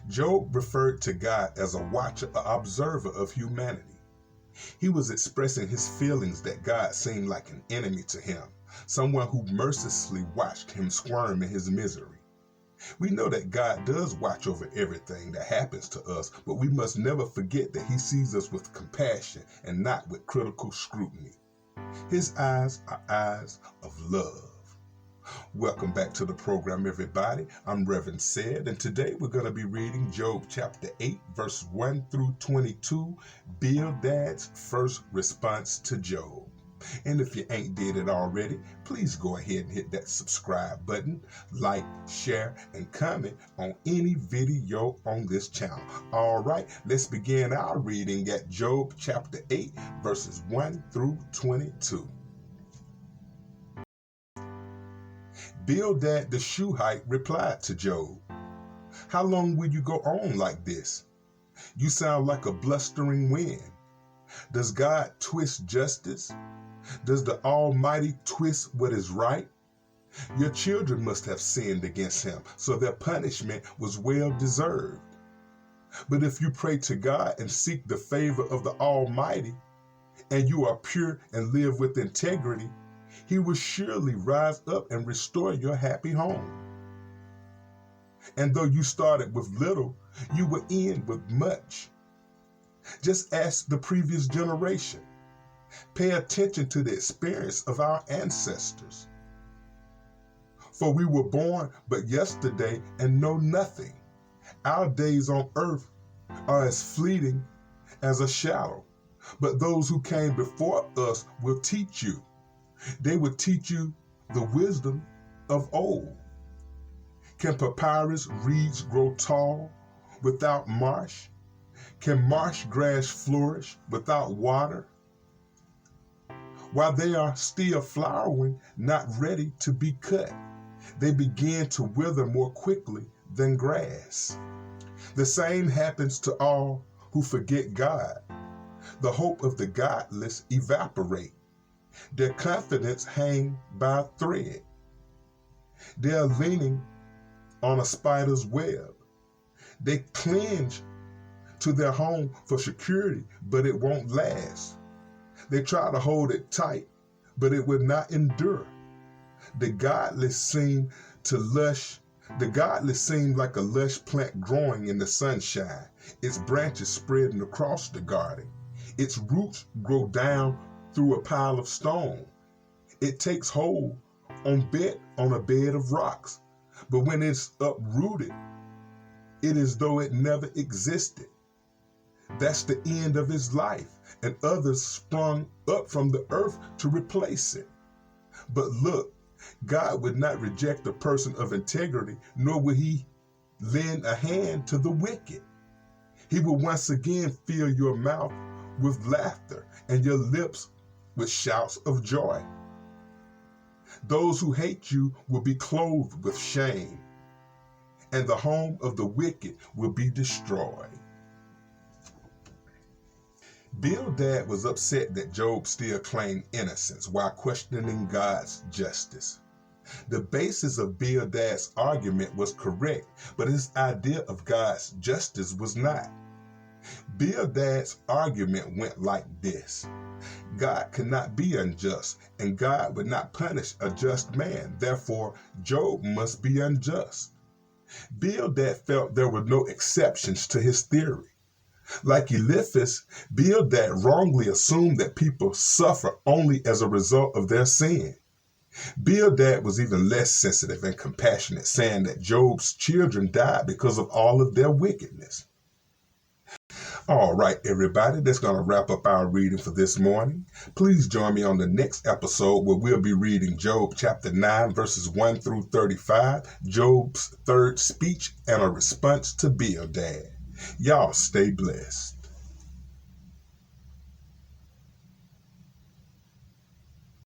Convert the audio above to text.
Job referred to God as a watcher, an observer of humanity. He was expressing his feelings that God seemed like an enemy to him, someone who mercilessly watched him squirm in his misery. We know that God does watch over everything that happens to us, but we must never forget that he sees us with compassion and not with critical scrutiny. His eyes are eyes of love. Welcome back to the program, everybody. I'm Reverend Said, and today we're going to be reading Job chapter 8, verse 1 through 22, Bildad's first response to Job. And if you ain't did it already, please go ahead and hit that subscribe button, like, share, and comment on any video on this channel. All right, let's begin our reading at Job chapter 8, verses 1 through 22. Bildad the Shuite replied to Job, "How long will you go on like this? You sound like a blustering wind. Does God twist justice? Does the Almighty twist what is right? Your children must have sinned against him, so their punishment was well deserved. But if you pray to God and seek the favor of the Almighty, and you are pure and live with integrity, he will surely rise up and restore your happy home. And though you started with little, you will end with much. Just ask the previous generation. Pay attention to the experience of our ancestors. For we were born but yesterday and know nothing. Our days on earth are as fleeting as a shadow. But those who came before us will teach you. They will teach you the wisdom of old. Can papyrus reeds grow tall without marsh? Can marsh grass flourish without water? While they are still flowering, not ready to be cut, they begin to wither more quickly than grass. The same happens to all who forget God. The hope of the godless evaporate. Their confidence hang by a thread. They are leaning on a spider's web. They cling to their home for security, but it won't last. They try to hold it tight, but it will not endure. The godless seem like a lush plant growing in the sunshine, its branches spreading across the garden. Its roots grow down through a pile of stone. It takes hold on a bed of rocks, but when it's uprooted, it is though it never existed. That's the end of his life, and others sprung up from the earth to replace it. But look, God would not reject a person of integrity, nor will he lend a hand to the wicked. He will once again fill your mouth with laughter and your lips with shouts of joy. Those who hate you will be clothed with shame, and the home of the wicked will be destroyed." Bildad was upset that Job still claimed innocence while questioning God's justice. The basis of Bildad's argument was correct, but his idea of God's justice was not. Bildad's argument went like this: God cannot be unjust, and God would not punish a just man. Therefore, Job must be unjust. Bildad felt there were no exceptions to his theory. Like Eliphaz, Bildad wrongly assumed that people suffer only as a result of their sin. Bildad was even less sensitive and compassionate, saying that Job's children died because of all of their wickedness. All right, everybody, that's going to wrap up our reading for this morning. Please join me on the next episode where we'll be reading Job chapter 9, verses 1 through 35, Job's third speech and a response to Bildad. Y'all stay blessed.